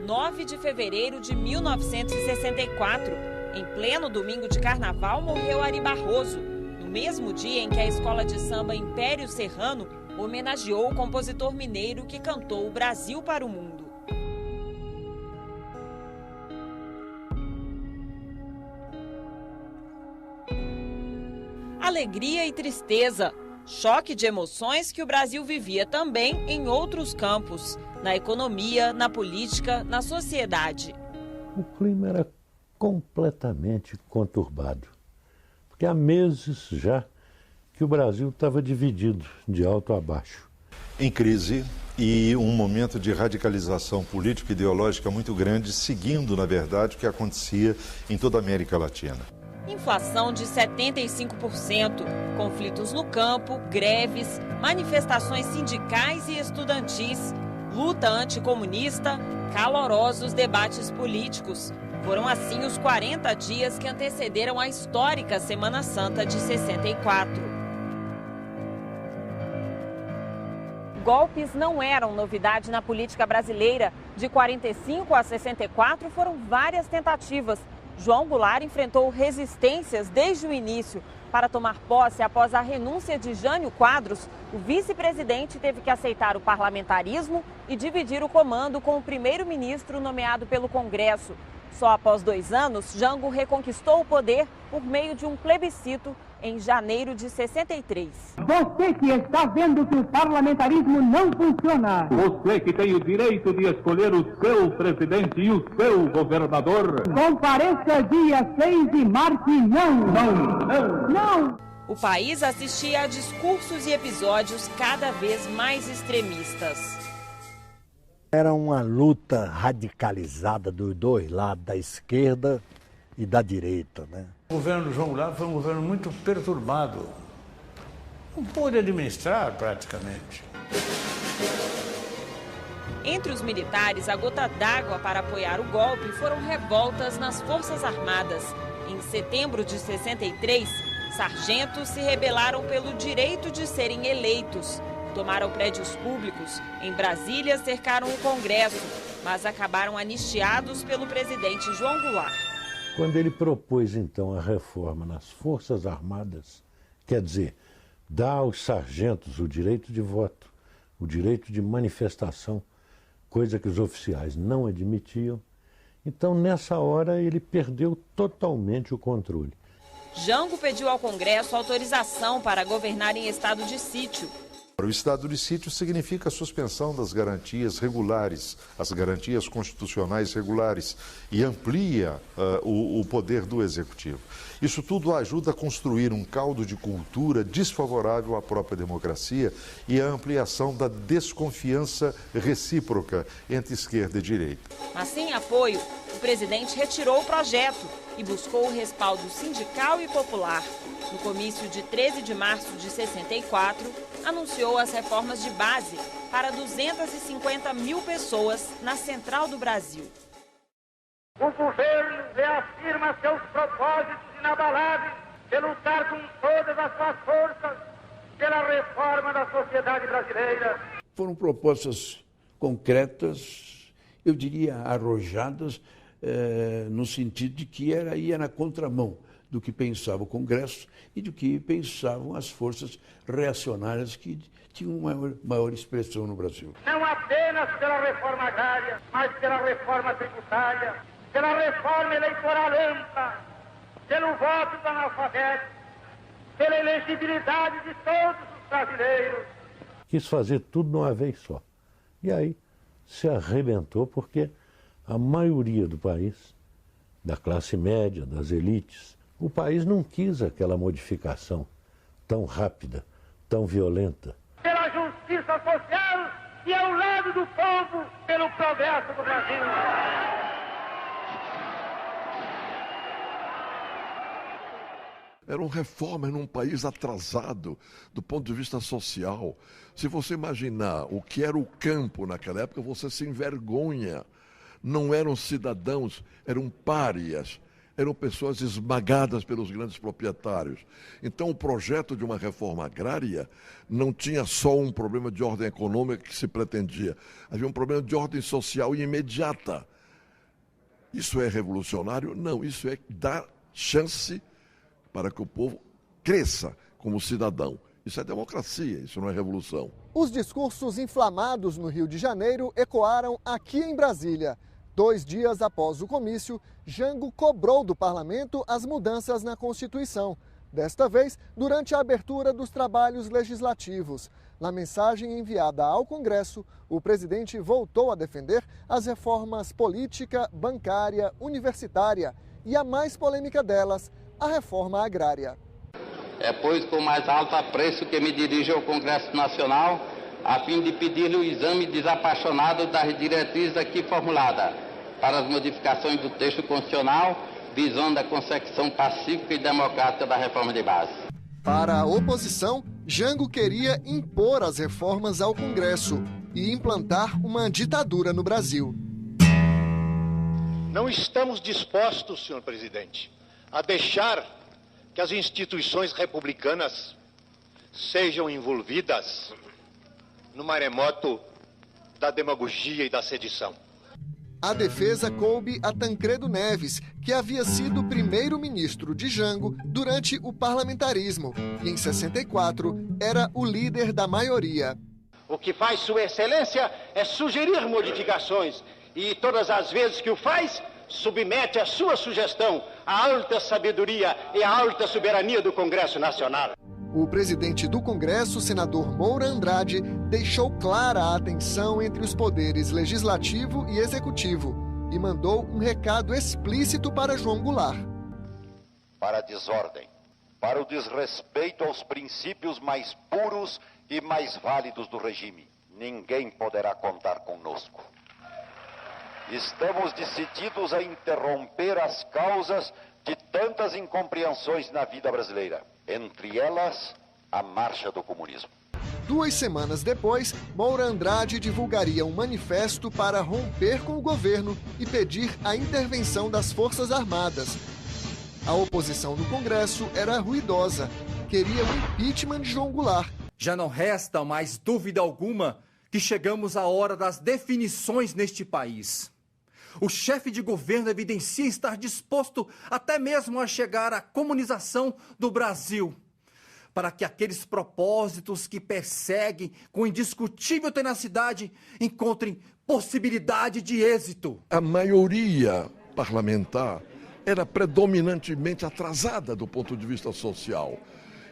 9 de fevereiro de 1964. Em pleno domingo de carnaval, morreu Ari Barroso, no mesmo dia em que a escola de samba Império Serrano homenageou o compositor mineiro que cantou o Brasil para o mundo. Alegria e tristeza, choque de emoções que o Brasil vivia também em outros campos, na economia, na política, na sociedade. O clima era completamente conturbado, porque há meses já que o Brasil estava dividido de alto a baixo. Em crise e um momento de radicalização política e ideológica muito grande, seguindo, na verdade, o que acontecia em toda a América Latina. Inflação de 75%, conflitos no campo, greves, manifestações sindicais e estudantis, luta anticomunista, calorosos debates políticos. Foram assim os 40 dias que antecederam a histórica Semana Santa de 64. Golpes não eram novidade na política brasileira. De 45 a 64 foram várias tentativas. João Goulart enfrentou resistências desde o início. Para tomar posse após a renúncia de Jânio Quadros, o vice-presidente teve que aceitar o parlamentarismo e dividir o comando com o primeiro-ministro nomeado pelo Congresso. Só após 2 anos, Jango reconquistou o poder por meio de um plebiscito em janeiro de 63. Você que está vendo que o parlamentarismo não funciona. Você que tem o direito de escolher o seu presidente e o seu governador. Compareça dia 6 e marque não. Não. O país assistia a discursos e episódios cada vez mais extremistas. Era uma luta radicalizada dos dois lados, da esquerda e da direita, né? O governo do João Goulart foi um governo muito perturbado. Não pôde administrar praticamente. Entre os militares, a gota d'água para apoiar o golpe foram revoltas nas Forças Armadas. Em setembro de 63, sargentos se rebelaram pelo direito de serem eleitos. Tomaram prédios públicos. Em Brasília, cercaram o Congresso, mas acabaram anistiados pelo presidente João Goulart. Quando ele propôs, então, a reforma nas Forças Armadas, quer dizer, dar aos sargentos o direito de voto, o direito de manifestação, coisa que os oficiais não admitiam, então, nessa hora, ele perdeu totalmente o controle. Jango pediu ao Congresso autorização para governar em estado de sítio. O estado de sítio significa a suspensão das garantias regulares, as garantias constitucionais regulares, e amplia o poder do executivo. Isso tudo ajuda a construir um caldo de cultura desfavorável à própria democracia e a ampliação da desconfiança recíproca entre esquerda e direita. Mas sem apoio, o presidente retirou o projeto e buscou o respaldo sindical e popular. No comício de 13 de março de 64, anunciou as reformas de base para 250 mil pessoas na Central do Brasil. O governo reafirma seus propósitos inabaláveis de lutar com todas as suas forças pela reforma da sociedade brasileira. Foram propostas concretas, eu diria arrojadas, no sentido de que ia na contramão do que pensava o Congresso e do que pensavam as forças reacionárias que tinham uma maior expressão no Brasil. Não apenas pela reforma agrária, mas pela reforma tributária, pela reforma eleitoral ampla, pelo voto do analfabeto, pela elegibilidade de todos os brasileiros. Quis fazer tudo de uma vez só. E aí se arrebentou porque a maioria do país, da classe média, das elites, o país não quis aquela modificação tão rápida, tão violenta. Pela justiça social e ao lado do povo, pelo progresso do Brasil. Eram reformas num país atrasado do ponto de vista social. Se você imaginar o que era o campo naquela época, você se envergonha. Não eram cidadãos, eram párias. Eram pessoas esmagadas pelos grandes proprietários. Então, o projeto de uma reforma agrária não tinha só um problema de ordem econômica que se pretendia. Havia um problema de ordem social imediata. Isso é revolucionário? Não, isso é dar chance para que o povo cresça como cidadão. Isso é democracia, isso não é revolução. Os discursos inflamados no Rio de Janeiro ecoaram aqui em Brasília. 2 dias após o comício, Jango cobrou do parlamento as mudanças na Constituição. Desta vez, durante a abertura dos trabalhos legislativos. Na mensagem enviada ao Congresso, o presidente voltou a defender as reformas política, bancária, universitária e a mais polêmica delas, a reforma agrária. É, pois, com mais alto apreço que me dirijo ao Congresso Nacional, a fim de pedir-lhe o exame desapaixonado das diretrizes aqui formuladas, para as modificações do texto constitucional, visando a consecução pacífica e democrática da reforma de base. Para a oposição, Jango queria impor as reformas ao Congresso e implantar uma ditadura no Brasil. Não estamos dispostos, senhor presidente, a deixar que as instituições republicanas sejam envolvidas no maremoto da demagogia e da sedição. A defesa coube a Tancredo Neves, que havia sido primeiro-ministro de Jango durante o parlamentarismo e, em 64, era o líder da maioria. O que faz Sua Excelência é sugerir modificações e, todas as vezes que o faz, submete a sua sugestão à alta sabedoria e à alta soberania do Congresso Nacional. O presidente do Congresso, senador Moura Andrade, deixou clara a tensão entre os poderes legislativo e executivo e mandou um recado explícito para João Goulart. Para a desordem, para o desrespeito aos princípios mais puros e mais válidos do regime, ninguém poderá contar conosco. Estamos decididos a interromper as causas de tantas incompreensões na vida brasileira, entre elas, a marcha do comunismo. 2 semanas depois, Moura Andrade divulgaria um manifesto para romper com o governo e pedir a intervenção das Forças Armadas. A oposição no Congresso era ruidosa, queria o impeachment de João Goulart. Já não resta mais dúvida alguma que chegamos à hora das definições neste país. O chefe de governo evidencia estar disposto até mesmo a chegar à comunização do Brasil, para que aqueles propósitos que perseguem com indiscutível tenacidade encontrem possibilidade de êxito. A maioria parlamentar era predominantemente atrasada do ponto de vista social.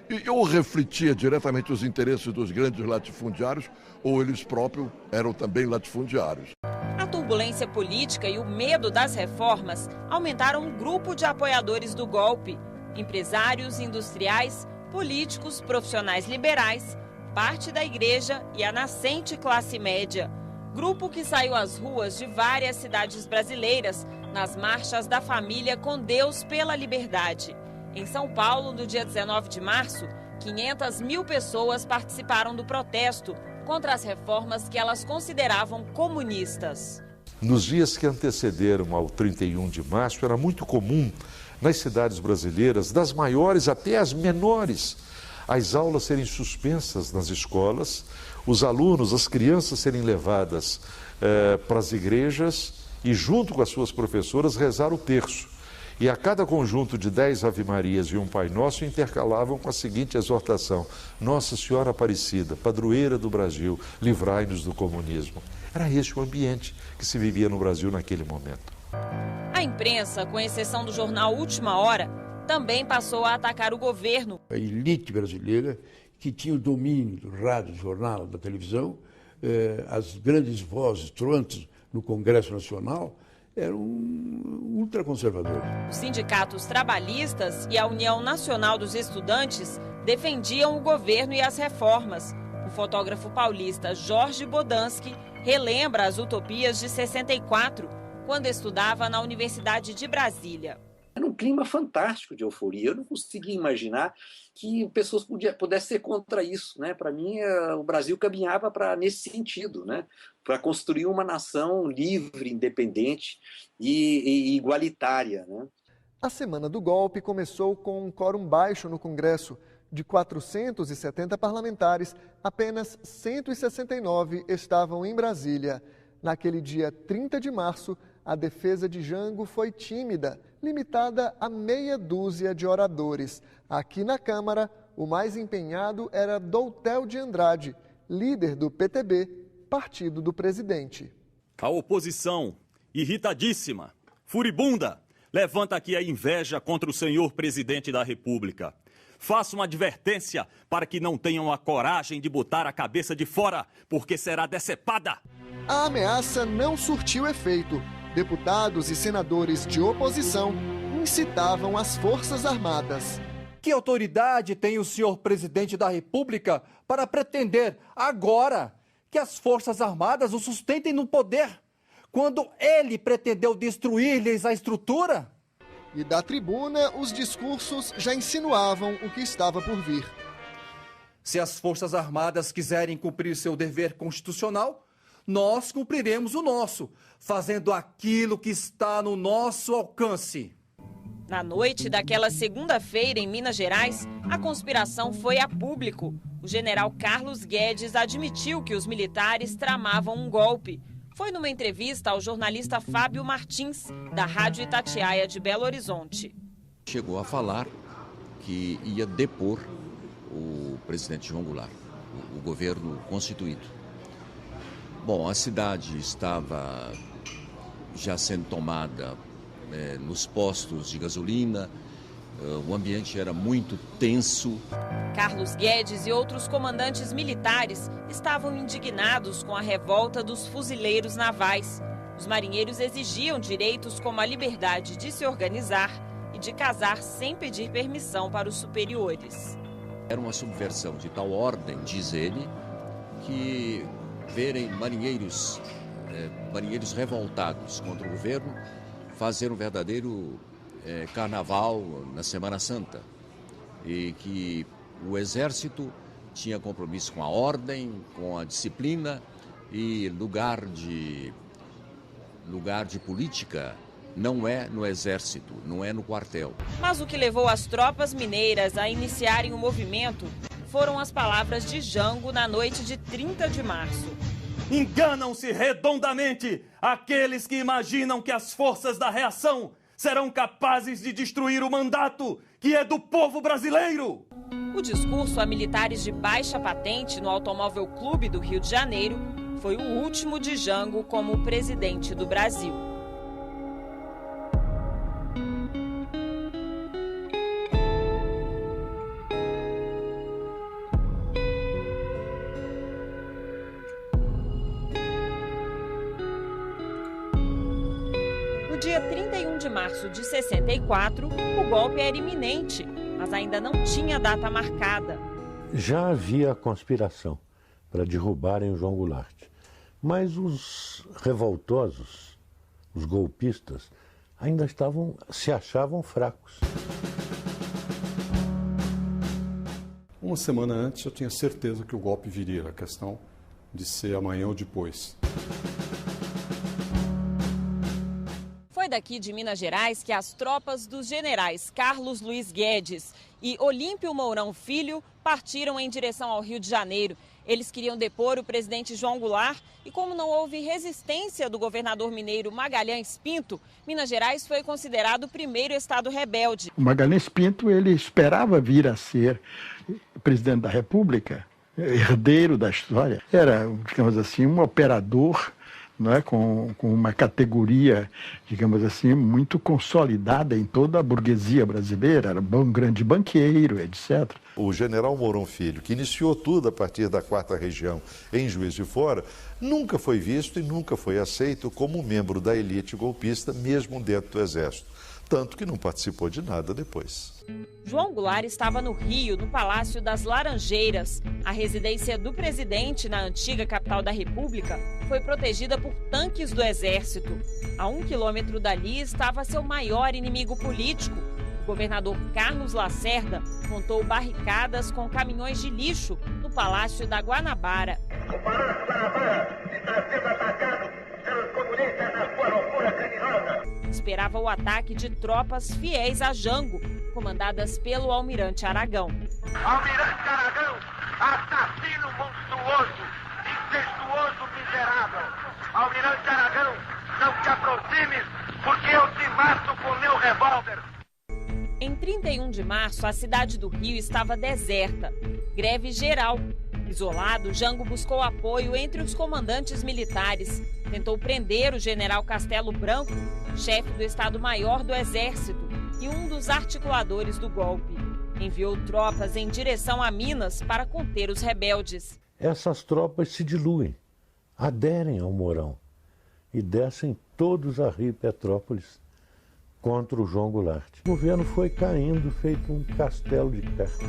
E ou refletia diretamente os interesses dos grandes latifundiários, ou eles próprios eram também latifundiários. A turbulência política e o medo das reformas aumentaram um grupo de apoiadores do golpe. Empresários, industriais, políticos, profissionais liberais, parte da igreja e a nascente classe média. Grupo que saiu às ruas de várias cidades brasileiras nas marchas da família com Deus pela liberdade. Em São Paulo, no dia 19 de março, 500 mil pessoas participaram do protesto contra as reformas que elas consideravam comunistas. Nos dias que antecederam ao 31 de março, era muito comum nas cidades brasileiras, das maiores até as menores, as aulas serem suspensas nas escolas, os alunos, as crianças serem levadas para as igrejas e, junto com as suas professoras, rezar o terço. E a cada conjunto de 10 Ave-Marias e um Pai Nosso intercalavam com a seguinte exortação: Nossa Senhora Aparecida, padroeira do Brasil, livrai-nos do comunismo. Era esse o ambiente que se vivia no Brasil naquele momento. A imprensa, com exceção do jornal Última Hora, também passou a atacar o governo. A elite brasileira, que tinha o domínio do rádio, do jornal, da televisão, as grandes vozes troantes no Congresso Nacional, eram ultraconservadores. Os sindicatos trabalhistas e a União Nacional dos Estudantes defendiam o governo e as reformas. O fotógrafo paulista Jorge Bodansky relembra as utopias de 64, quando estudava na Universidade de Brasília. Era um clima fantástico de euforia. Eu não conseguia imaginar que pessoas pudessem ser contra isso, né? Para mim, o Brasil caminhava nesse sentido, né? Para construir uma nação livre, independente e igualitária, né? A semana do golpe começou com um quórum baixo no Congresso. De 470 parlamentares, apenas 169 estavam em Brasília. Naquele dia 30 de março, A defesa de Jango foi tímida, limitada a meia dúzia de oradores. Aqui na Câmara, o mais empenhado era Doutel de Andrade, líder do PTB, partido do presidente. A oposição, irritadíssima, furibunda, levanta aqui a inveja contra o senhor presidente da República. Faço uma advertência para que não tenham a coragem de botar a cabeça de fora, porque será decepada. A ameaça não surtiu efeito. Deputados e senadores de oposição incitavam as Forças Armadas. Que autoridade tem o senhor presidente da República para pretender, agora, que as Forças Armadas o sustentem no poder, quando ele pretendeu destruir-lhes a estrutura? E da tribuna, os discursos já insinuavam o que estava por vir. Se as Forças Armadas quiserem cumprir seu dever constitucional, nós cumpriremos o nosso, fazendo aquilo que está no nosso alcance. Na noite daquela segunda-feira, em Minas Gerais, a conspiração foi a público. O general Carlos Guedes admitiu que os militares tramavam um golpe. Foi numa entrevista ao jornalista Fábio Martins, da Rádio Itatiaia de Belo Horizonte. Chegou a falar que ia depor o presidente João Goulart, o governo constituído. Bom, a cidade estava já sendo tomada nos postos de gasolina, o ambiente era muito tenso. Carlos Guedes e outros comandantes militares estavam indignados com a revolta dos fuzileiros navais. Os marinheiros exigiam direitos como a liberdade de se organizar e de casar sem pedir permissão para os superiores. Era uma subversão de tal ordem, diz ele, que verem marinheiros revoltados contra o governo fazer um verdadeiro carnaval na Semana Santa, e que o Exército tinha compromisso com a ordem, com a disciplina, e lugar de política não é no Exército, não é no quartel. Mas o que levou as tropas mineiras a iniciarem o movimento foram as palavras de Jango na noite de 30 de março. Enganam-se redondamente aqueles que imaginam que as forças da reação serão capazes de destruir o mandato que é do povo brasileiro. O discurso a militares de baixa patente no Automóvel Clube do Rio de Janeiro foi o último de Jango como presidente do Brasil. No dia 31 de março de 64, o golpe era iminente, mas ainda não tinha data marcada. Já havia a conspiração para derrubarem o João Goulart, mas os revoltosos, os golpistas, ainda se achavam fracos. Uma semana antes eu tinha certeza que o golpe viria, a questão de ser amanhã ou depois. Foi daqui de Minas Gerais que as tropas dos generais Carlos Luiz Guedes e Olímpio Mourão Filho partiram em direção ao Rio de Janeiro. Eles queriam depor o presidente João Goulart e, como não houve resistência do governador mineiro Magalhães Pinto, Minas Gerais foi considerado o primeiro estado rebelde. O Magalhães Pinto, ele esperava vir a ser presidente da República, herdeiro da história. Era, digamos assim, um operador, não é, com uma categoria, digamos assim, muito consolidada em toda a burguesia brasileira, era um grande banqueiro, etc. O general Mourão Filho, que iniciou tudo a partir da 4ª Região em Juiz de Fora, nunca foi visto e nunca foi aceito como membro da elite golpista, mesmo dentro do Exército. Tanto que não participou de nada depois. João Goulart estava no Rio, no Palácio das Laranjeiras. A residência do presidente na antiga capital da República foi protegida por tanques do Exército. A 1 quilômetro dali estava seu maior inimigo político. O governador Carlos Lacerda montou barricadas com caminhões de lixo no Palácio da Guanabara. O Palácio Guanabara está sendo atacado pelos comunistas na sua loucura criminosa. Esperava o ataque de tropas fiéis a Jango, comandadas pelo almirante Aragão. Almirante Aragão, assassino monstruoso, incestuoso miserável. Almirante Aragão, não te aproximes Em 31 de março, a cidade do Rio estava deserta. Greve geral. Isolado, Jango buscou apoio entre os comandantes militares. Tentou prender o general Castelo Branco, chefe do Estado-Maior do Exército e um dos articuladores do golpe. Enviou tropas em direção a Minas para conter os rebeldes. Essas tropas se diluem, aderem ao Mourão e descem todos a Rio Petrópolis contra o João Goulart. O governo foi caindo feito um castelo de cartas.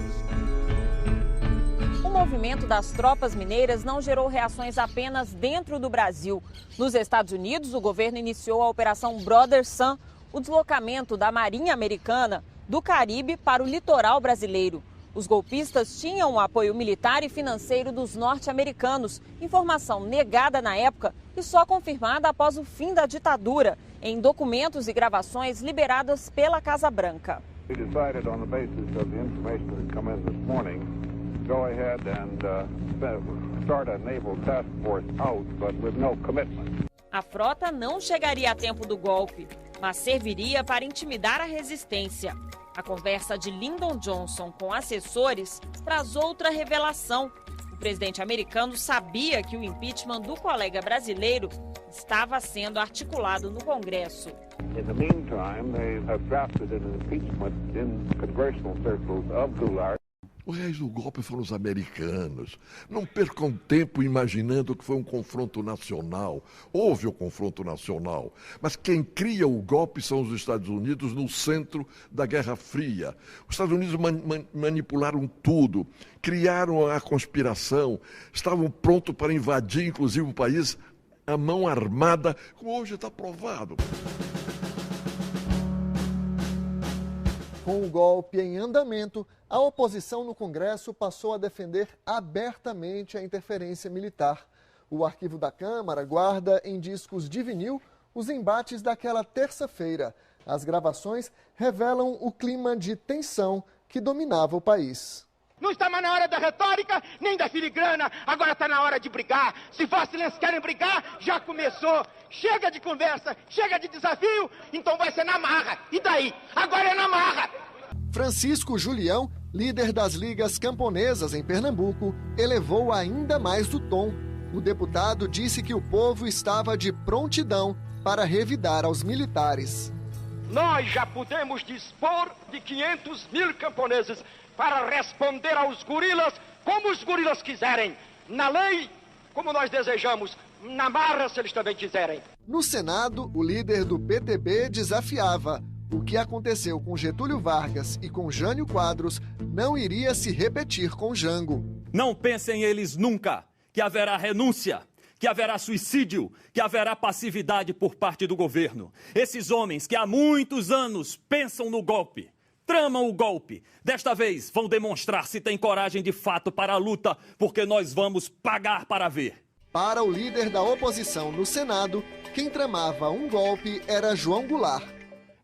O movimento das tropas mineiras não gerou reações apenas dentro do Brasil. Nos Estados Unidos, o governo iniciou a Operação Brother Sun, o deslocamento da Marinha Americana do Caribe para o litoral brasileiro. Os golpistas tinham o apoio militar e financeiro dos norte-americanos, informação negada na época e só confirmada após o fim da ditadura, em documentos e gravações liberadas pela Casa Branca. Go ahead and start a naval task force out, but with no commitment. A frota não chegaria a tempo do golpe, mas serviria para intimidar a resistência. A conversa de Lyndon Johnson com assessores traz outra revelação. O presidente americano sabia que o impeachment do colega brasileiro estava sendo articulado no Congresso. In the meantime, they have drafted an impeachment in congressional circles of Goulart. Os reis do golpe foram os americanos. Não percam tempo imaginando que foi um confronto nacional. Houve o confronto nacional. Mas quem cria o golpe são os Estados Unidos no centro da Guerra Fria. Os Estados Unidos manipularam tudo, criaram a conspiração, estavam prontos para invadir, inclusive, um país à mão armada, como hoje está provado. Com o golpe em andamento, a oposição no Congresso passou a defender abertamente a interferência militar. O arquivo da Câmara guarda em discos de vinil os embates daquela terça-feira. As gravações revelam o clima de tensão que dominava o país. Não está mais na hora da retórica, nem da filigrana, agora está na hora de brigar. Se Vossa Excelência querem brigar, já começou. Chega de conversa, chega de desafio, então vai ser na marra. E daí? Agora é na marra. Francisco Julião, líder das ligas camponesas em Pernambuco, elevou ainda mais o tom. O deputado disse que o povo estava de prontidão para revidar aos militares. Nós já podemos dispor de 500 mil camponeses para responder aos gorilas como os gorilas quiserem. Na lei, como nós desejamos. Na marra, se eles também quiserem. No Senado, o líder do PTB desafiava. O que aconteceu com Getúlio Vargas e com Jânio Quadros não iria se repetir com Jango. Não pensem eles nunca que haverá renúncia, que haverá suicídio, que haverá passividade por parte do governo. Esses homens que há muitos anos pensam no golpe, tramam o golpe, desta vez vão demonstrar se têm coragem de fato para a luta, porque nós vamos pagar para ver. Para o líder da oposição no Senado, quem tramava um golpe era João Goulart.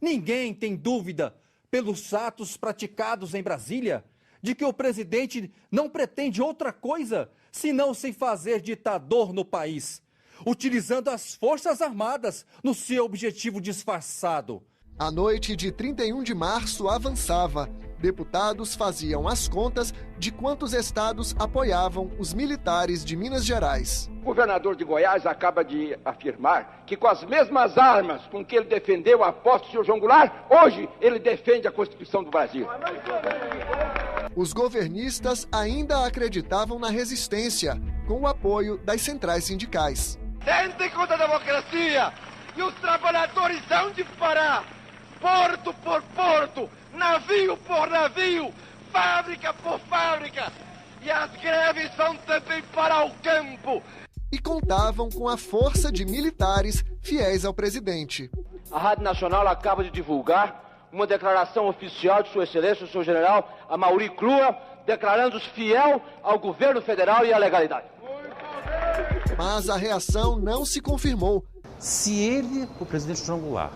Ninguém tem dúvida, pelos atos praticados em Brasília, de que o presidente não pretende outra coisa senão se fazer ditador no país, utilizando as Forças Armadas no seu objetivo disfarçado. A noite de 31 de março avançava. Deputados faziam as contas de quantos estados apoiavam os militares de Minas Gerais. O governador de Goiás acaba de afirmar que com as mesmas armas com que ele defendeu a posse do senhor João Goulart, hoje ele defende a Constituição do Brasil. Os governistas ainda acreditavam na resistência, com o apoio das centrais sindicais. Tentem contra a democracia e os trabalhadores hão de parar, porto por porto, navio por navio, fábrica por fábrica. E as greves vão também para o campo. E contavam com a força de militares fiéis ao presidente. A Rádio Nacional acaba de divulgar uma declaração oficial de Sua Excelência, o senhor general Amaury Clua, declarando-se fiel ao governo federal e à legalidade. Mas a reação não se confirmou. Se ele, o presidente João Goulart,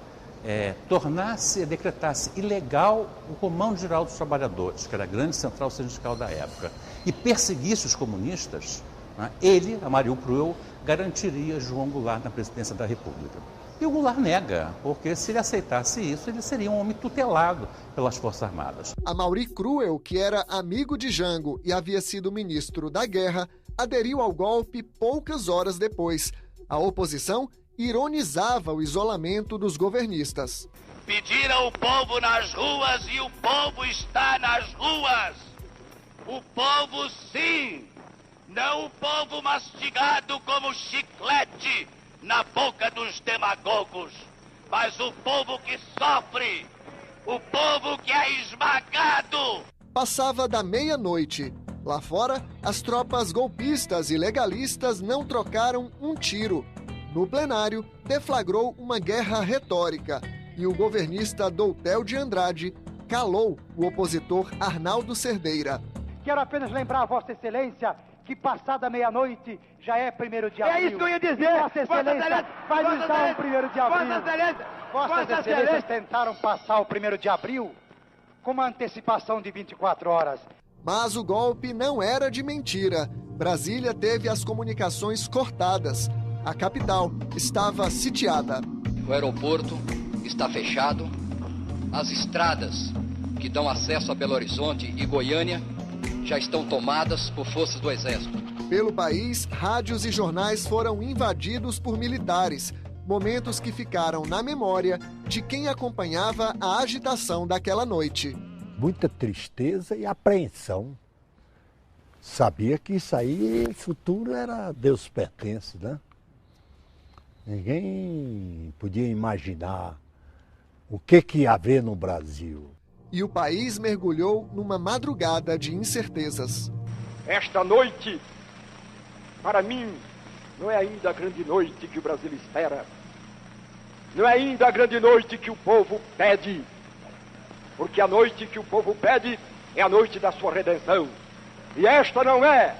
decretasse ilegal o Comando-Geral dos Trabalhadores, que era a grande central sindical da época, e perseguisse os comunistas, ele, Amaury Clua, garantiria João Goulart na presidência da República. E o Goulart nega, porque se ele aceitasse isso, ele seria um homem tutelado pelas Forças Armadas. Amaury Cruel, que era amigo de Jango e havia sido ministro da Guerra, aderiu ao golpe poucas horas depois. A oposição ironizava o isolamento dos governistas. Pediram o povo nas ruas e o povo está nas ruas. O povo, sim, não o povo mastigado como chiclete na boca dos demagogos, mas o povo que sofre, o povo que é esmagado. Passava da meia-noite. Lá fora, as tropas golpistas e legalistas não trocaram um tiro. No plenário, deflagrou uma guerra retórica e o governista Doutel de Andrade calou o opositor Arnaldo Cerdeira. Quero apenas lembrar a Vossa Excelência que passada meia-noite já é 1º de abril. É isso que eu ia dizer. Vossa Excelência vai nos dar um 1º de abril. Vossas Excelências tentaram passar o 1º de abril com uma antecipação de 24 horas. Mas o golpe não era de mentira. Brasília teve as comunicações cortadas. A capital estava sitiada. O aeroporto está fechado. As estradas que dão acesso a Belo Horizonte e Goiânia já estão tomadas por forças do Exército. Pelo país, rádios e jornais foram invadidos por militares. Momentos que ficaram na memória de quem acompanhava a agitação daquela noite. Muita tristeza e apreensão. Sabia que isso aí, futuro era Deus pertence, né? Ninguém podia imaginar o que ia haver no Brasil. E o país mergulhou numa madrugada de incertezas. Esta noite, para mim, não é ainda a grande noite que o Brasil espera. Não é ainda a grande noite que o povo pede. Porque a noite que o povo pede é a noite da sua redenção. E esta não é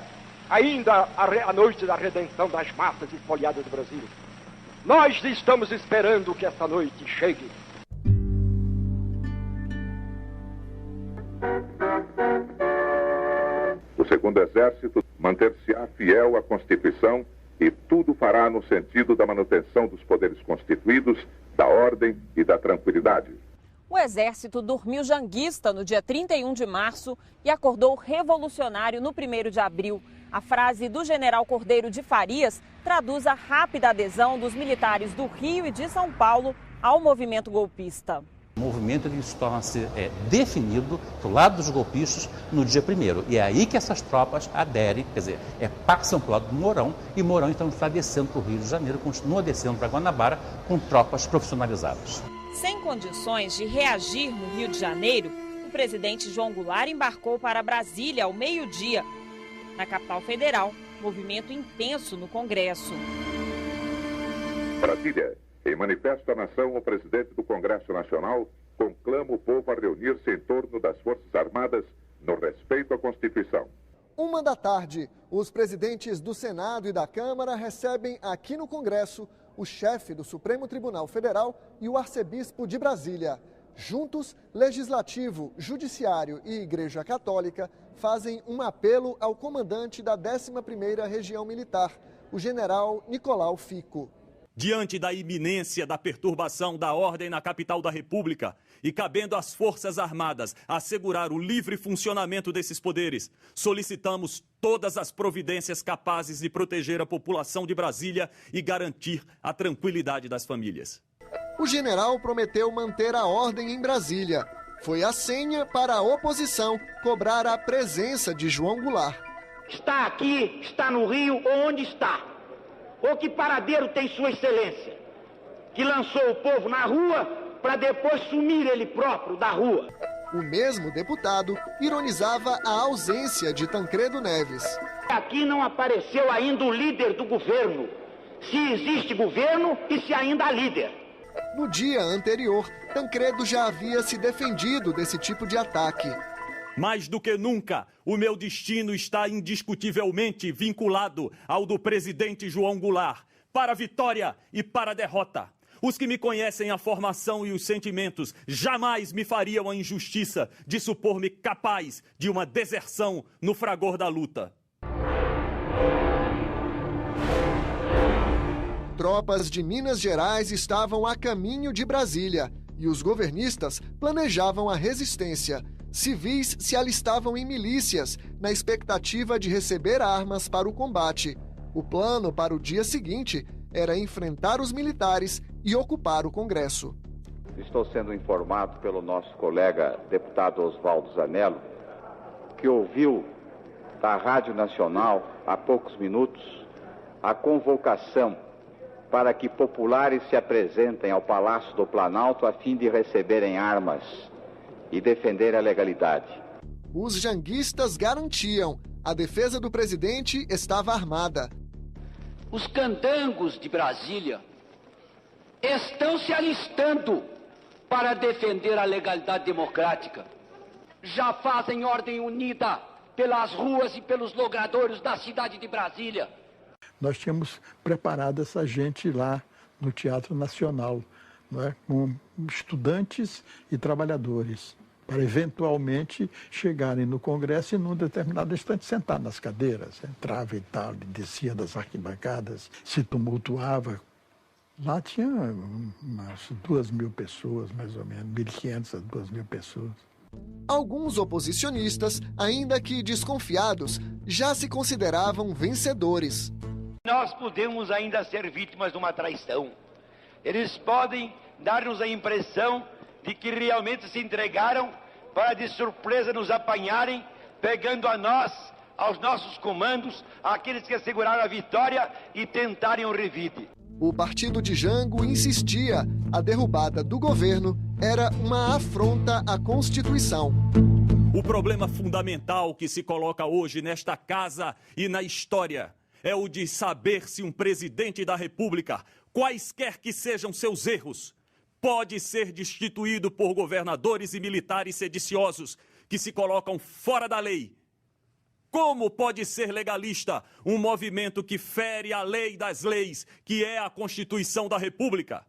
ainda a noite da redenção das massas espoliadas do Brasil. Nós estamos esperando que essa noite chegue. O segundo exército manter-se-á fiel à Constituição e tudo fará no sentido da manutenção dos poderes constituídos, da ordem e da tranquilidade. O Exército dormiu janguista no dia 31 de março e acordou revolucionário no 1º de abril. A frase do general Cordeiro de Farias traduz a rápida adesão dos militares do Rio e de São Paulo ao movimento golpista. O movimento ele se torna-se definido do lado dos golpistas no dia 1º. E é aí que essas tropas aderem, quer dizer, passam para o lado do Mourão, e Mourão então está descendo para o Rio de Janeiro, continua descendo para Guanabara com tropas profissionalizadas. Sem condições de reagir no Rio de Janeiro, o presidente João Goulart embarcou para Brasília ao meio-dia. Na capital federal, movimento intenso no Congresso. Brasília. Em manifesto à nação, o presidente do Congresso Nacional conclama o povo a reunir-se em torno das Forças Armadas no respeito à Constituição. 13h, os presidentes do Senado e da Câmara recebem aqui no Congresso o chefe do Supremo Tribunal Federal e o arcebispo de Brasília. Juntos, Legislativo, Judiciário e Igreja Católica fazem um apelo ao comandante da 11ª Região Militar, o general Nicolau Fico. Diante da iminência da perturbação da ordem na capital da República e cabendo às Forças Armadas assegurar o livre funcionamento desses poderes, solicitamos todas as providências capazes de proteger a população de Brasília e garantir a tranquilidade das famílias. O general prometeu manter a ordem em Brasília. Foi a senha para a oposição cobrar a presença de João Goulart. Está aqui, está no Rio, ou onde está? Ou que paradeiro tem Sua Excelência, que lançou o povo na rua para depois sumir ele próprio da rua? O mesmo deputado ironizava a ausência de Tancredo Neves. Aqui não apareceu ainda o líder do governo, se existe governo e se ainda há líder. No dia anterior, Tancredo já havia se defendido desse tipo de ataque. Mais do que nunca, o meu destino está indiscutivelmente vinculado ao do presidente João Goulart, para a vitória e para a derrota. Os que me conhecem a formação e os sentimentos jamais me fariam a injustiça de supor-me capaz de uma deserção no fragor da luta. Tropas de Minas Gerais estavam a caminho de Brasília e os governistas planejavam a resistência. Civis se alistavam em milícias, na expectativa de receber armas para o combate. O plano para o dia seguinte era enfrentar os militares e ocupar o Congresso. Estou sendo informado pelo nosso colega deputado Oswaldo Zanello, que ouviu da Rádio Nacional, há poucos minutos, a convocação para que populares se apresentem ao Palácio do Planalto a fim de receberem armas e defender a legalidade. Os janguistas garantiam: a defesa do presidente estava armada. Os candangos de Brasília estão se alistando para defender a legalidade democrática. Já fazem ordem unida pelas ruas e pelos logradouros da cidade de Brasília. Nós tínhamos preparado essa gente lá no Teatro Nacional, não é? Com estudantes e trabalhadores, para eventualmente chegarem no Congresso e num determinado instante sentar nas cadeiras. Entrava e tal, descia das arquibancadas, se tumultuava. Lá tinha umas 2.000 pessoas, mais ou menos, 1.500 a 2.000 pessoas. Alguns oposicionistas, ainda que desconfiados, já se consideravam vencedores. Nós podemos ainda ser vítimas de uma traição. Eles podem dar-nos a impressão de que realmente se entregaram para de surpresa nos apanharem, pegando a nós, aos nossos comandos, aqueles que asseguraram a vitória e tentarem o revide. O partido de Jango insistia: a derrubada do governo era uma afronta à Constituição. O problema fundamental que se coloca hoje nesta casa e na história é o de saber se um presidente da República, quaisquer que sejam seus erros, pode ser destituído por governadores e militares sediciosos que se colocam fora da lei. Como pode ser legalista um movimento que fere a lei das leis, que é a Constituição da República?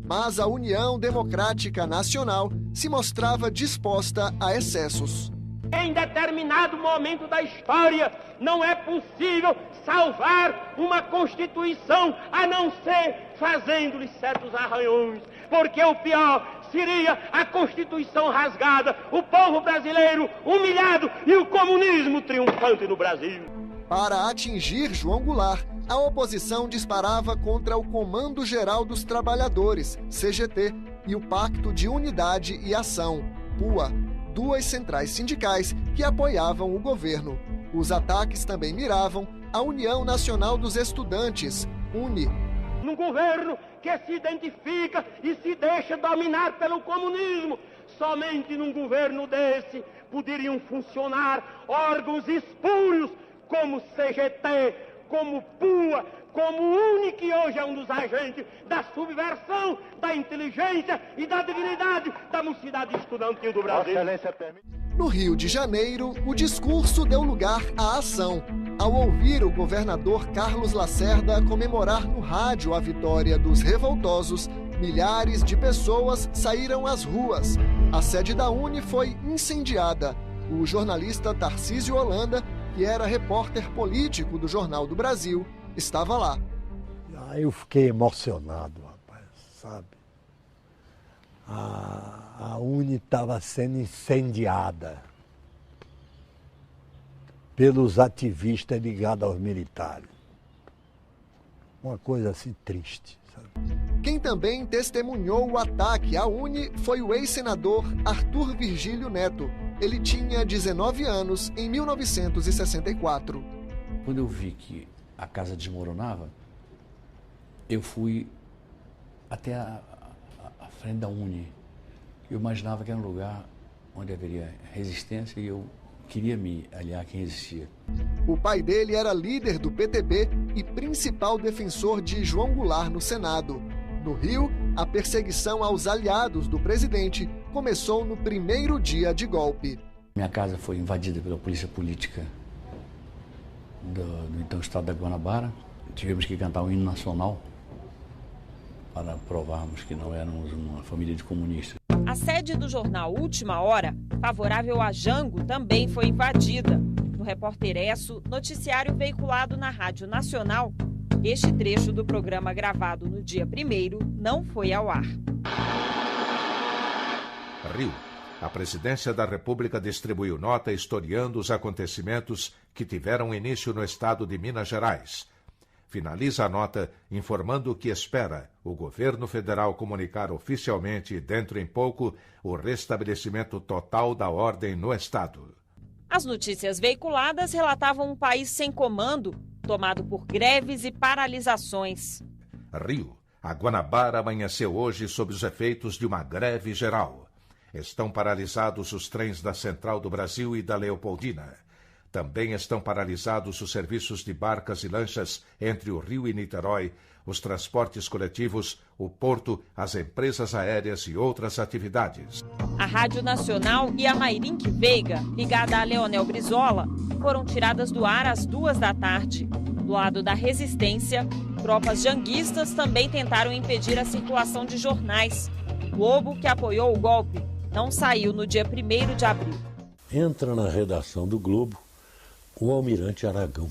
Mas a União Democrática Nacional se mostrava disposta a excessos. Em determinado momento da história, não é possível salvar uma Constituição a não ser fazendo-lhe certos arranhões, porque o pior seria a Constituição rasgada, o povo brasileiro humilhado e o comunismo triunfante no Brasil. Para atingir João Goulart, a oposição disparava contra o Comando Geral dos Trabalhadores, CGT, e o Pacto de Unidade e Ação, PUA, duas centrais sindicais que apoiavam o governo. Os ataques também miravam a União Nacional dos Estudantes, UNE. Num governo que se identifica e se deixa dominar pelo comunismo, somente num governo desse poderiam funcionar órgãos espúrios como CGT, como PUA, como UNE, que hoje é um dos agentes da subversão, da inteligência e da dignidade da mocidade estudantil do Brasil. No Rio de Janeiro, o discurso deu lugar à ação. Ao ouvir o governador Carlos Lacerda comemorar no rádio a vitória dos revoltosos, milhares de pessoas saíram às ruas. A sede da UNE foi incendiada. O jornalista Tarcísio Holanda, que era repórter político do Jornal do Brasil, estava lá. Aí eu fiquei emocionado, rapaz, sabe? A UNE estava sendo incendiada pelos ativistas ligados aos militares. Uma coisa assim triste, sabe? Quem também testemunhou o ataque à UNE foi o ex-senador Arthur Virgílio Neto. Ele tinha 19 anos em 1964. Quando eu vi que a casa desmoronava, eu fui até a frente da UNE. Eu imaginava que era um lugar onde haveria resistência e eu queria me aliar a quem existia. O pai dele era líder do PTB e principal defensor de João Goulart no Senado. No Rio, a perseguição aos aliados do presidente começou no primeiro dia de golpe. Minha casa foi invadida pela polícia política do então estado da Guanabara. Tivemos que cantar um hino nacional para provarmos que não éramos uma família de comunistas. A sede do jornal Última Hora, favorável a Jango, também foi invadida. No Repórter Esso, noticiário veiculado na Rádio Nacional, Este trecho do programa gravado no dia 1º não foi ao ar. Rio. A Presidência da República distribuiu nota historiando os acontecimentos que tiveram início no estado de Minas Gerais. Finaliza a nota informando que espera o governo federal comunicar oficialmente, dentro em pouco, o restabelecimento total da ordem no estado. As notícias veiculadas relatavam um país sem comando, tomado por greves e paralisações. Rio. A Guanabara amanheceu hoje sob os efeitos de uma greve geral. Estão paralisados os trens da Central do Brasil e da Leopoldina. Também estão paralisados os serviços de barcas e lanchas entre o Rio e Niterói, os transportes coletivos, o porto, as empresas aéreas e outras atividades. A Rádio Nacional e a Mairink Veiga, ligada a Leonel Brizola, foram tiradas do ar às 14h. Do lado da resistência, tropas janguistas também tentaram impedir a circulação de jornais. O Globo, que apoiou o golpe, não saiu no dia 1º de abril. Entra na redação do Globo o almirante Aragão.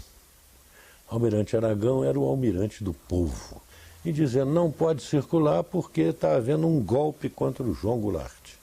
O almirante Aragão era o almirante do povo. E dizendo, não pode circular porque está havendo um golpe contra o João Goulart.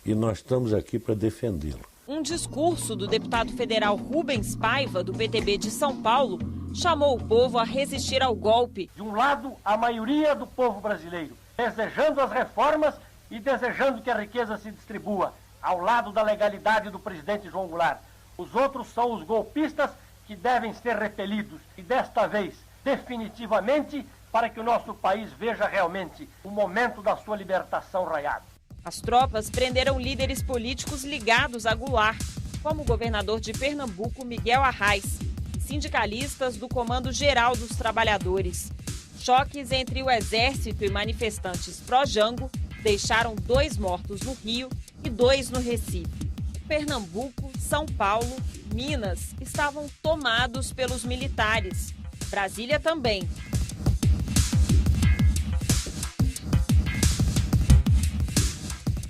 E nós estamos aqui para defendê-lo. Um discurso do deputado federal Rubens Paiva, do PTB de São Paulo, chamou o povo a resistir ao golpe. De um lado, a maioria do povo brasileiro, desejando as reformas e desejando que a riqueza se distribua, ao lado da legalidade do presidente João Goulart. Os outros são os golpistas que devem ser repelidos. E desta vez, definitivamente, para que o nosso país veja realmente o momento da sua libertação raiado. As tropas prenderam líderes políticos ligados a Goulart, como o governador de Pernambuco, Miguel Arraes, e sindicalistas do Comando Geral dos Trabalhadores. Choques entre o exército e manifestantes pró-Jango deixaram 2 mortos no Rio e 2 no Recife. Pernambuco, São Paulo, Minas estavam tomados pelos militares. Brasília também.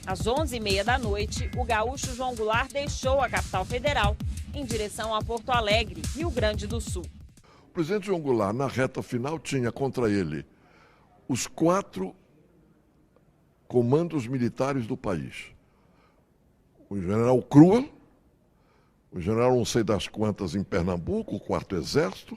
Às 11h30 da noite, o gaúcho João Goulart deixou a capital federal em direção a Porto Alegre, Rio Grande do Sul. O presidente João Goulart, na reta final, tinha contra ele os 4 comandos militares do país. O general Crua, o general não sei das quantas em Pernambuco, o 4º Exército.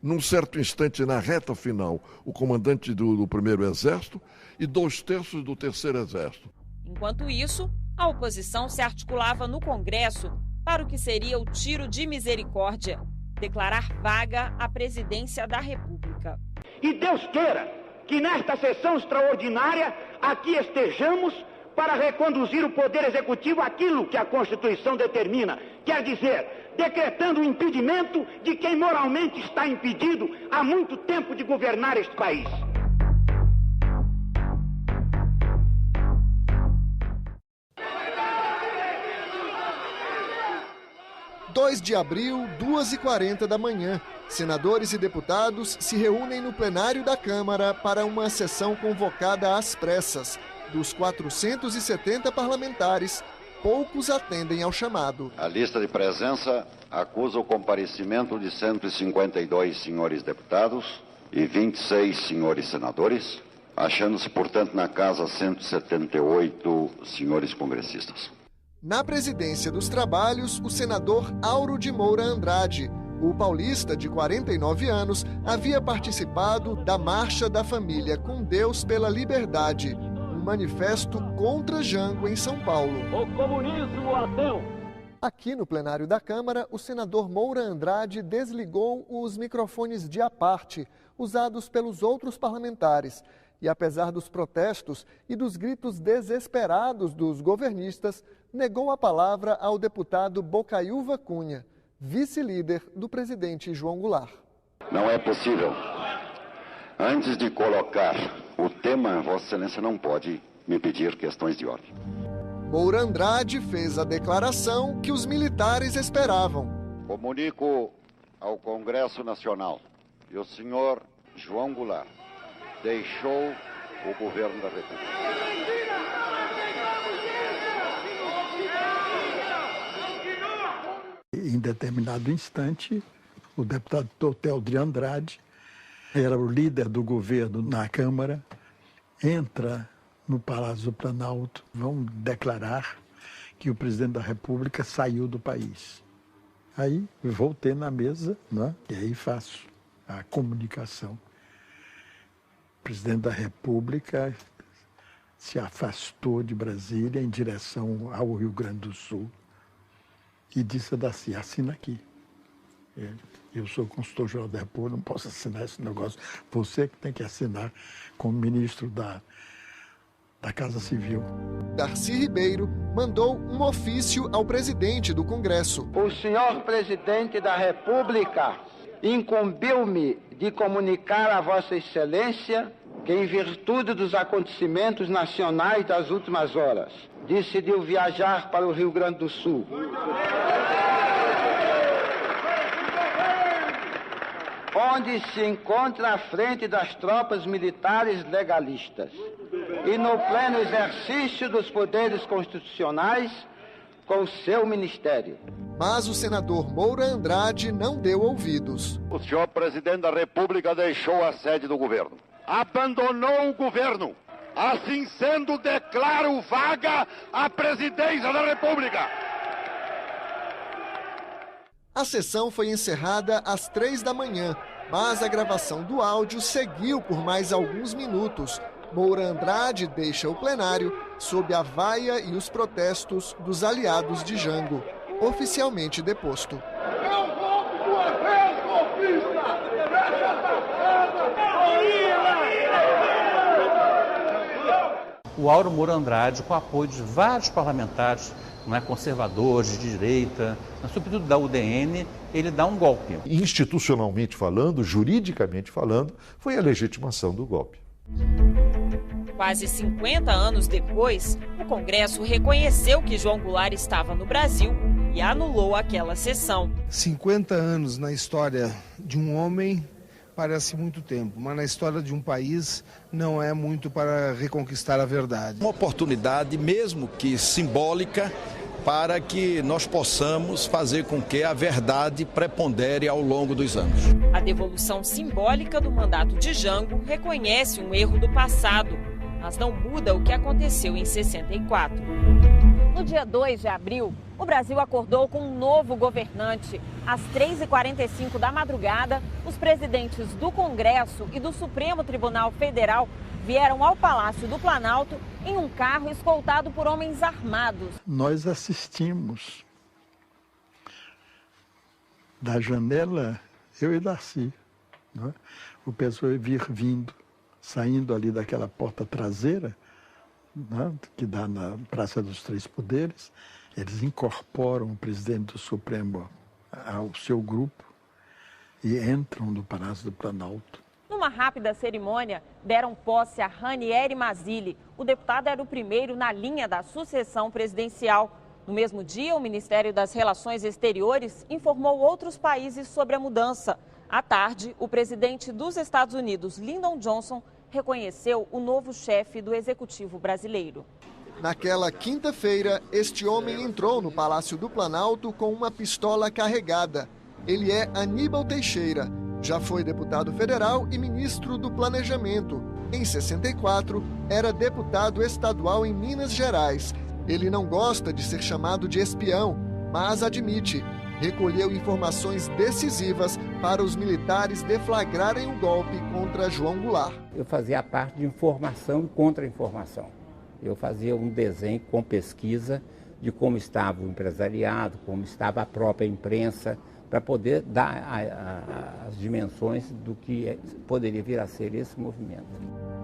Num certo instante, na reta final, o comandante do 1º Exército e 2/3 do 3º Exército. Enquanto isso, a oposição se articulava no Congresso para o que seria o tiro de misericórdia, declarar vaga a presidência da República. E Deus queira que nesta sessão extraordinária aqui estejamos para reconduzir o Poder Executivo àquilo que a Constituição determina, quer dizer, decretando o impedimento de quem moralmente está impedido há muito tempo de governar este país. 2 de abril, 2h40 da manhã. Senadores e deputados se reúnem no plenário da Câmara para uma sessão convocada às pressas. Dos 470 parlamentares, poucos atendem ao chamado. A lista de presença acusa o comparecimento de 152 senhores deputados e 26 senhores senadores, achando-se, portanto, na casa 178 senhores congressistas. Na presidência dos trabalhos, o senador Auro de Moura Andrade. O paulista, de 49 anos, havia participado da Marcha da Família com Deus pela Liberdade, um manifesto contra Jango em São Paulo. O comunismo ateu. Aqui no plenário da Câmara, o senador Moura Andrade desligou os microfones de aparte, usados pelos outros parlamentares. E apesar dos protestos e dos gritos desesperados dos governistas, negou a palavra ao deputado Bocaiúva Cunha, vice-líder do presidente João Goulart. Não é possível. Antes de colocar o tema, Vossa Excelência não pode me pedir questões de ordem. Moura Andrade fez a declaração que os militares esperavam. Comunico ao Congresso Nacional que o senhor João Goulart deixou o governo da República. Em determinado instante, o deputado Totel de Andrade era o líder do governo na Câmara, entra no Palácio do Planalto, vão declarar que o presidente da República saiu do país. Aí voltei na mesa, né? E aí faço a comunicação. O presidente da República se afastou de Brasília em direção ao Rio Grande do Sul e disse a Darcy, assina aqui. Eu sou consultor-geral da República, não posso assinar esse negócio. Você que tem que assinar como ministro da Casa Civil. Darcy Ribeiro mandou um ofício ao presidente do Congresso. O senhor presidente da República incumbiu-me de comunicar a Vossa Excelência que, em virtude dos acontecimentos nacionais das últimas horas, decidiu viajar para o Rio Grande do Sul. Onde se encontra à frente das tropas militares legalistas e no pleno exercício dos poderes constitucionais com o seu ministério. Mas o senador Moura Andrade não deu ouvidos. O senhor presidente da República deixou a sede do governo. Abandonou o governo. Assim sendo, declaro vaga a presidência da República. A sessão foi encerrada às 3 da manhã, mas a gravação do áudio seguiu por mais alguns minutos. Moura Andrade deixa o plenário sob a vaia e os protestos dos aliados de Jango, oficialmente deposto. Eu vou sua vez, golpista! Deixa essa O Auro Moura Andrade, com o apoio de vários parlamentares, conservadores, de direita, mas sobretudo da UDN, ele dá um golpe. Institucionalmente falando, juridicamente falando, foi a legitimação do golpe. Quase 50 anos depois, o Congresso reconheceu que João Goulart estava no Brasil e anulou aquela sessão. 50 anos na história de um homem parece muito tempo, mas na história de um país não é muito para reconquistar a verdade. Uma oportunidade, mesmo que simbólica, para que nós possamos fazer com que a verdade prepondere ao longo dos anos. A devolução simbólica do mandato de Jango reconhece um erro do passado, mas não muda o que aconteceu em 64. No dia 2 de abril, o Brasil acordou com um novo governante. Às 3h45 da madrugada, os presidentes do Congresso e do Supremo Tribunal Federal vieram ao Palácio do Planalto em um carro escoltado por homens armados. Nós assistimos da janela, eu e Darcy, né? O pessoal vir vindo, saindo ali daquela porta traseira, né, que dá na Praça dos Três Poderes. Eles incorporam o presidente do Supremo ao seu grupo e entram no Palácio do Planalto. Numa rápida cerimônia, deram posse a Ranieri Mazzilli. O deputado era o primeiro na linha da sucessão presidencial. No mesmo dia, o Ministério das Relações Exteriores informou outros países sobre a mudança. À tarde, o presidente dos Estados Unidos, Lyndon Johnson, reconheceu o novo chefe do Executivo brasileiro. Naquela quinta-feira, este homem entrou no Palácio do Planalto com uma pistola carregada. Ele é Aníbal Teixeira. Já foi deputado federal e ministro do Planejamento. Em 64, era deputado estadual em Minas Gerais. Ele não gosta de ser chamado de espião, mas admite. Recolheu informações decisivas para os militares deflagrarem o golpe contra João Goulart. Eu fazia a parte de informação e contra-informação. Eu fazia um desenho com pesquisa de como estava o empresariado, como estava a própria imprensa, para poder dar as dimensões do que poderia vir a ser esse movimento.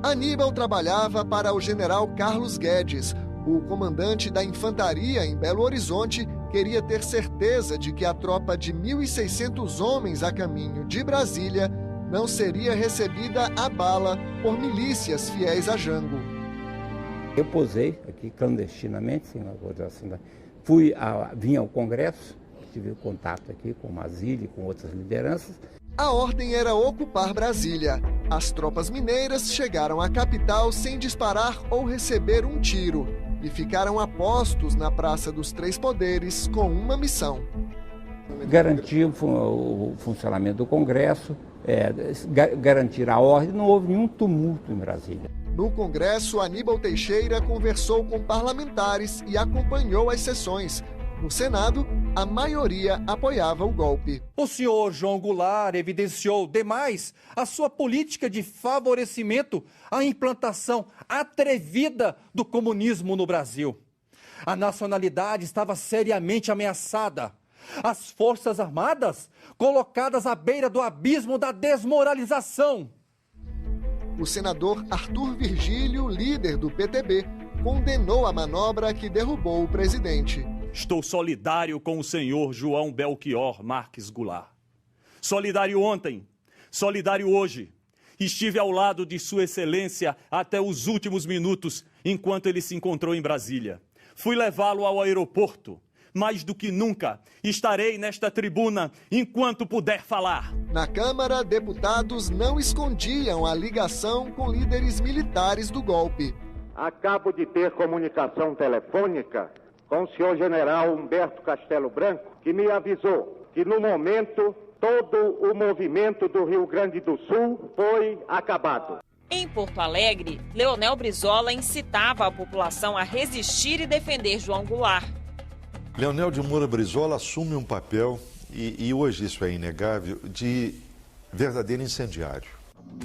Aníbal trabalhava para o general Carlos Guedes. O comandante da infantaria em Belo Horizonte queria ter certeza de que a tropa de 1.600 homens a caminho de Brasília não seria recebida a bala por milícias fiéis a Jango. Eu posei aqui clandestinamente, sem uma coisa assim, vim ao Congresso, tive contato aqui com o Mazzilli e com outras lideranças. A ordem era ocupar Brasília. As tropas mineiras chegaram à capital sem disparar ou receber um tiro e ficaram a postos na Praça dos Três Poderes com uma missão: Garantir o funcionamento do Congresso, garantir a ordem, não houve nenhum tumulto em Brasília. No Congresso, Aníbal Teixeira conversou com parlamentares e acompanhou as sessões. No Senado, a maioria apoiava o golpe. O senhor João Goulart evidenciou demais a sua política de favorecimento à implantação atrevida do comunismo no Brasil. A nacionalidade estava seriamente ameaçada. As Forças Armadas colocadas à beira do abismo da desmoralização. O senador Arthur Virgílio, líder do PTB, condenou a manobra que derrubou o presidente. Estou solidário com o senhor João Belchior Marques Goulart. Solidário ontem, solidário hoje. Estive ao lado de Sua Excelência até os últimos minutos, enquanto ele se encontrou em Brasília. Fui levá-lo ao aeroporto. Mais do que nunca, estarei nesta tribuna enquanto puder falar. Na Câmara, deputados não escondiam a ligação com líderes militares do golpe. Acabo de ter comunicação telefônica com o senhor general Humberto Castelo Branco, que me avisou que no momento todo o movimento do Rio Grande do Sul foi acabado. Em Porto Alegre, Leonel Brizola incitava a população a resistir e defender João Goulart. Leonel de Moura Brizola assume um papel, e hoje isso é inegável, de verdadeiro incendiário.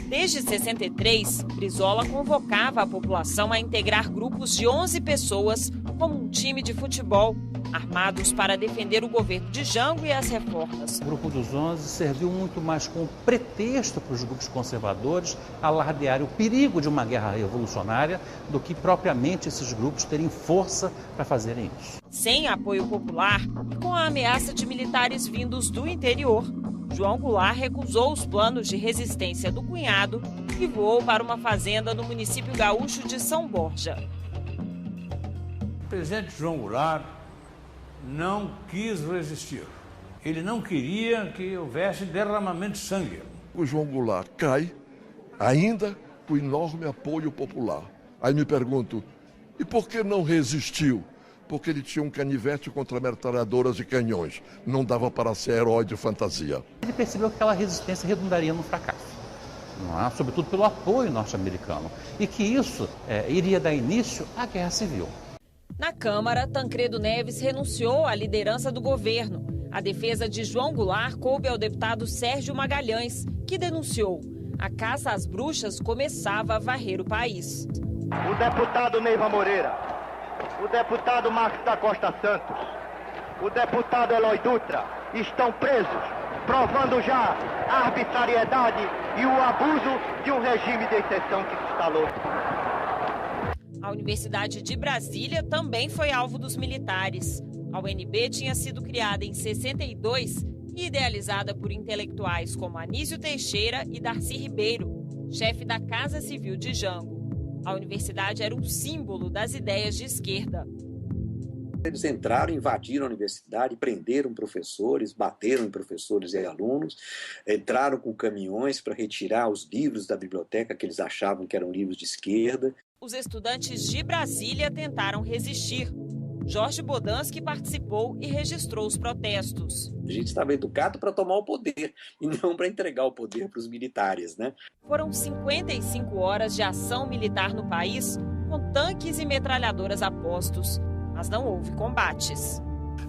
Desde 63, Brizola convocava a população a integrar grupos de 11 pessoas como um time de futebol, armados para defender o governo de Jango e as reformas. O Grupo dos 11 serviu muito mais como pretexto para os grupos conservadores alardearem o perigo de uma guerra revolucionária do que propriamente esses grupos terem força para fazerem isso. Sem apoio popular e com a ameaça de militares vindos do interior, João Goulart recusou os planos de resistência do cunhado e voou para uma fazenda no município gaúcho de São Borja. O presidente João Goulart não quis resistir. Ele não queria que houvesse derramamento de sangue. O João Goulart cai, ainda com enorme apoio popular. Aí me pergunto, e por que não resistiu? Porque ele tinha um canivete contra metralhadoras e canhões. Não dava para ser herói de fantasia. Ele percebeu que aquela resistência redundaria no fracasso, não é? Sobretudo pelo apoio norte-americano, e que isso iria dar início à guerra civil. Na Câmara, Tancredo Neves renunciou à liderança do governo. A defesa de João Goulart coube ao deputado Sérgio Magalhães, que denunciou: a caça às bruxas começava a varrer o país. O deputado Neiva Moreira, o deputado Marcos da Costa Santos, o deputado Eloy Dutra estão presos, provando já a arbitrariedade e o abuso de um regime de exceção que se instalou. A Universidade de Brasília também foi alvo dos militares. A UNB tinha sido criada em 62 e idealizada por intelectuais como Anísio Teixeira e Darcy Ribeiro, chefe da Casa Civil de Jango. A universidade era um símbolo das ideias de esquerda. Eles entraram, invadiram a universidade, prenderam professores, bateram em professores e alunos, entraram com caminhões para retirar os livros da biblioteca que eles achavam que eram livros de esquerda. Os estudantes de Brasília tentaram resistir. Jorge Bodansky participou e registrou os protestos. A gente estava educado para tomar o poder e não para entregar o poder para os militares, né? Foram 55 horas de ação militar no país, com tanques e metralhadoras a postos, mas não houve combates.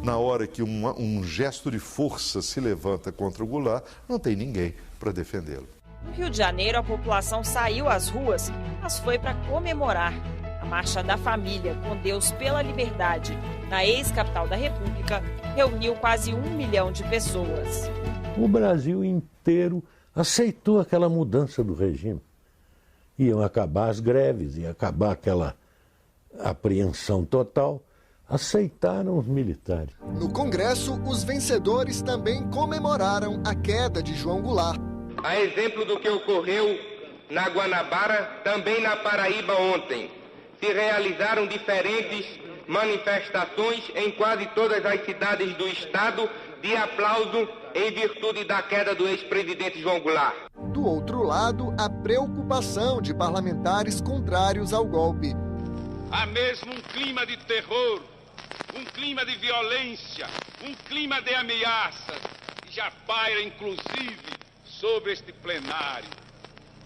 Na hora que um gesto de força se levanta contra o Goulart, não tem ninguém para defendê-lo. No Rio de Janeiro, a população saiu às ruas, mas foi para comemorar. A Marcha da Família, com Deus pela Liberdade, na ex-capital da República, reuniu quase 1 milhão de pessoas. O Brasil inteiro aceitou aquela mudança do regime. Iam acabar as greves, ia acabar aquela apreensão total. Aceitaram os militares. No Congresso, os vencedores também comemoraram a queda de João Goulart. A exemplo do que ocorreu na Guanabara, também na Paraíba ontem, se realizaram diferentes manifestações em quase todas as cidades do estado de aplauso em virtude da queda do ex-presidente João Goulart. Do outro lado, a preocupação de parlamentares contrários ao golpe. Há mesmo um clima de terror um clima de violência, um clima de ameaças, que já paira, inclusive, sobre este plenário.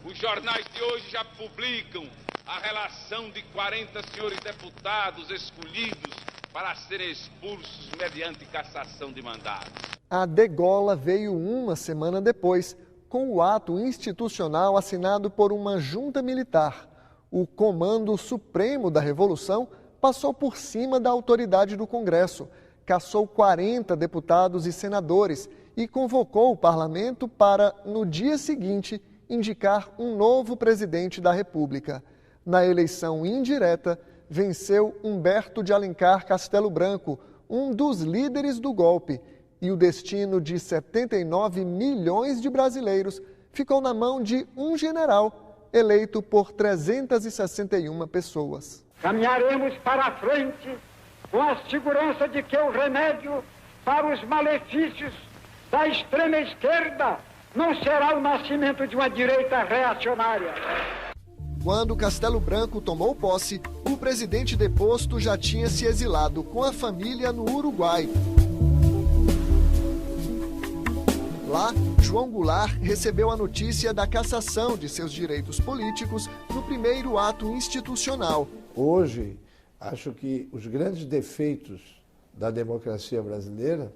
Os jornais de hoje já publicam a relação de 40 senhores deputados escolhidos para serem expulsos mediante cassação de mandato. A degola veio uma semana depois, com o ato institucional assinado por uma junta militar. O Comando Supremo da Revolução passou por cima da autoridade do Congresso, cassou 40 deputados e senadores e convocou o parlamento para, no dia seguinte, indicar um novo presidente da República. Na eleição indireta, venceu Humberto de Alencar Castelo Branco, um dos líderes do golpe, e o destino de 79 milhões de brasileiros ficou na mão de um general eleito por 361 pessoas. Caminharemos para a frente com a segurança de que o remédio para os malefícios da extrema esquerda não será o nascimento de uma direita reacionária. Quando Castelo Branco tomou posse, o presidente deposto já tinha se exilado com a família no Uruguai. Lá, João Goulart recebeu a notícia da cassação de seus direitos políticos no primeiro ato institucional. Hoje, acho que os grandes defeitos da democracia brasileira,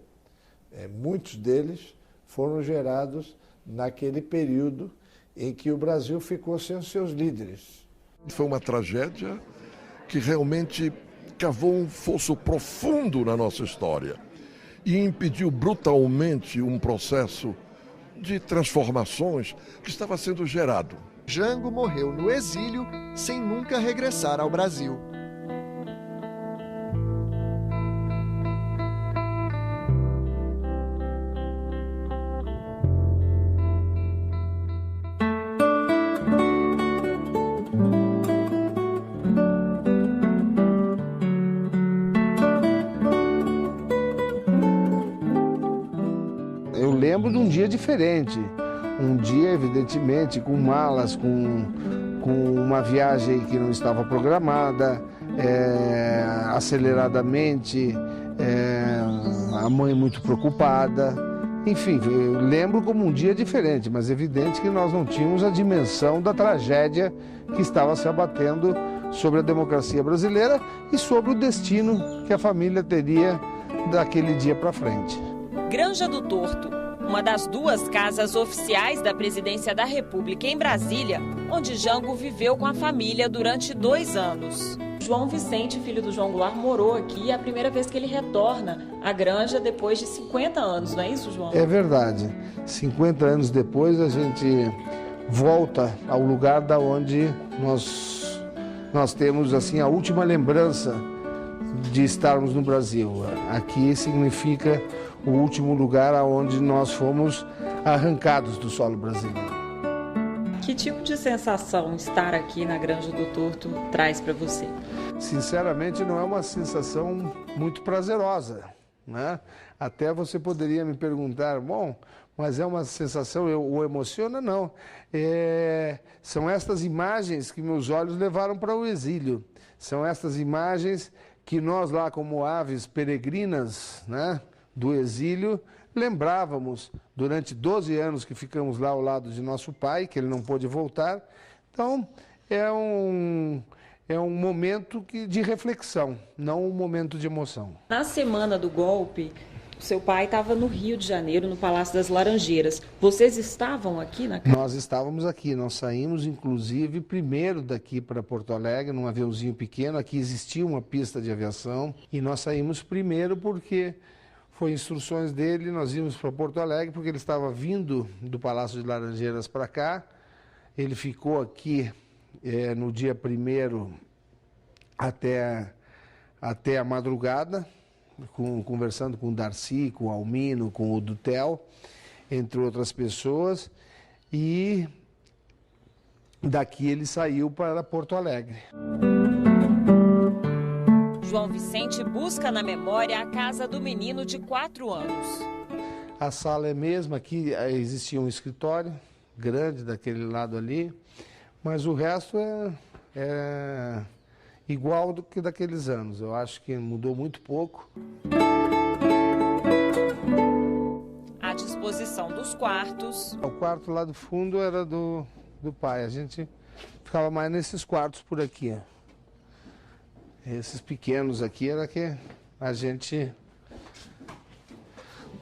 muitos deles foram gerados naquele período em que o Brasil ficou sem os seus líderes. Foi uma tragédia que realmente cavou um fosso profundo na nossa história e impediu brutalmente um processo de transformações que estava sendo gerado. Jango morreu no exílio sem nunca regressar ao Brasil. Eu lembro de um dia diferente, um dia evidentemente com malas, com uma viagem que não estava programada, aceleradamente, a mãe muito preocupada, enfim, eu lembro como um dia diferente, mas é evidente que nós não tínhamos a dimensão da tragédia que estava se abatendo sobre a democracia brasileira e sobre o destino que a família teria daquele dia para frente. Granja do Torto, uma das duas casas oficiais da Presidência da República em Brasília, onde Jango viveu com a família durante 2 anos. João Vicente, filho do João Goulart, morou aqui, é a primeira vez que ele retorna à Granja depois de 50 anos, não é isso, João? É verdade. 50 anos depois a gente volta ao lugar da onde nós temos assim a última lembrança de estarmos no Brasil. Aqui significa o último lugar aonde nós fomos arrancados do solo brasileiro. Que tipo de sensação estar aqui na Granja do Torto traz para você? Sinceramente, não é uma sensação muito prazerosa, né? Até você poderia me perguntar, bom, mas é uma sensação, o emociona? Não. São estas imagens que meus olhos levaram para o exílio. São estas imagens que nós lá como aves peregrinas, né, do exílio, lembrávamos durante 12 anos que ficamos lá ao lado de nosso pai, que ele não pôde voltar. Então, é um momento de reflexão, não um momento de emoção. Na semana do golpe, seu pai estava no Rio de Janeiro, no Palácio das Laranjeiras. Vocês estavam aqui na casa? Nós estávamos aqui, nós saímos inclusive primeiro daqui para Porto Alegre, num aviãozinho pequeno. Aqui existia uma pista de aviação e nós saímos primeiro porque foi instruções dele, nós íamos para Porto Alegre porque ele estava vindo do Palácio de Laranjeiras para cá. Ele ficou aqui no dia 1º até a madrugada, conversando com o Darcy, com o Almino, com o Dutel, entre outras pessoas, e daqui ele saiu para Porto Alegre. João Vicente busca na memória a casa do menino de 4 anos. A sala é a mesma, aqui existia um escritório grande daquele lado ali, mas o resto é igual do que daqueles anos. Eu acho que mudou muito pouco. À disposição dos quartos. O quarto lá do fundo era do pai. A gente ficava mais nesses quartos por aqui. Esses pequenos aqui era que a gente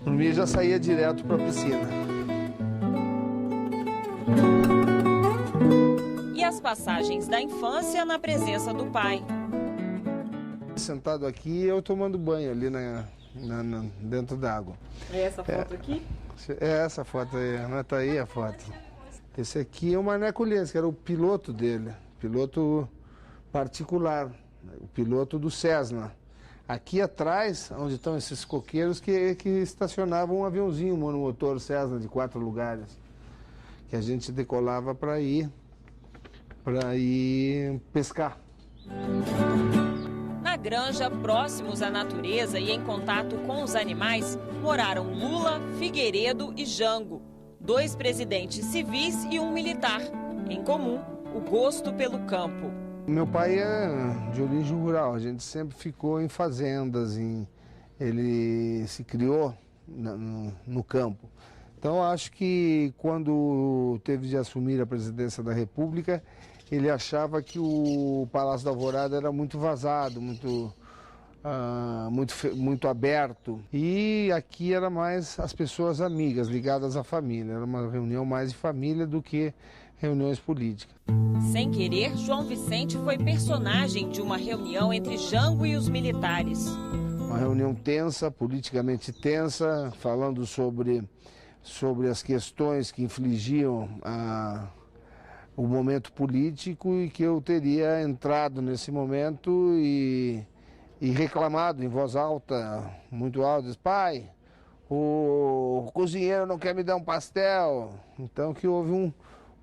dormia e já saía direto para a piscina. E as passagens da infância na presença do pai. Sentado aqui, eu tomando banho ali dentro d'água. É essa foto aqui? É essa foto aí, né? Tá aí a foto. Esse aqui é o Maneco Lins, que era o piloto dele, piloto particular, o piloto do Cessna. Aqui atrás, onde estão esses coqueiros que estacionavam um aviãozinho monomotor Cessna de 4 lugares, que a gente decolava para ir pescar. Na granja, próximos à natureza e em contato com os animais, moraram Lula, Figueiredo e Jango, 2 presidentes civis e um militar. Em comum, o gosto pelo campo. Meu pai é de origem rural, a gente sempre ficou em fazendas, ele se criou no campo. Então acho que quando teve de assumir a presidência da República, ele achava que o Palácio da Alvorada era muito vazado, muito aberto. E aqui era mais as pessoas amigas, ligadas à família. Era uma reunião mais de família do que reuniões políticas. Sem querer, João Vicente foi personagem de uma reunião entre Jango e os militares. Uma reunião tensa, politicamente tensa, falando sobre as questões que infligiam o momento político, e que eu teria entrado nesse momento e reclamado em voz alta, muito alta, pai, o cozinheiro não quer me dar um pastel. Então que houve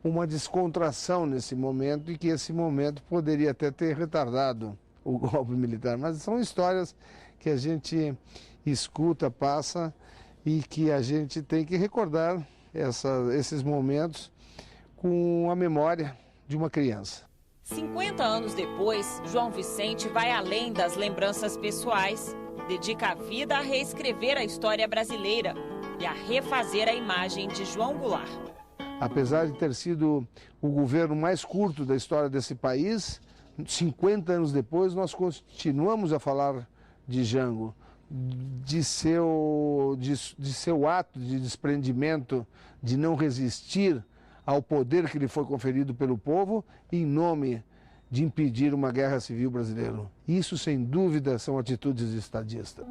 uma descontração nesse momento, e que esse momento poderia até ter retardado o golpe militar. Mas são histórias que a gente escuta, passa, e que a gente tem que recordar esses momentos com a memória de uma criança. 50 anos depois, João Vicente vai além das lembranças pessoais, dedica a vida a reescrever a história brasileira e a refazer a imagem de João Goulart. Apesar de ter sido o governo mais curto da história desse país, 50 anos depois nós continuamos a falar de Jango, de seu ato de desprendimento, de não resistir ao poder que lhe foi conferido pelo povo em nome de impedir uma guerra civil brasileira. Isso, sem dúvida, são atitudes de estadista.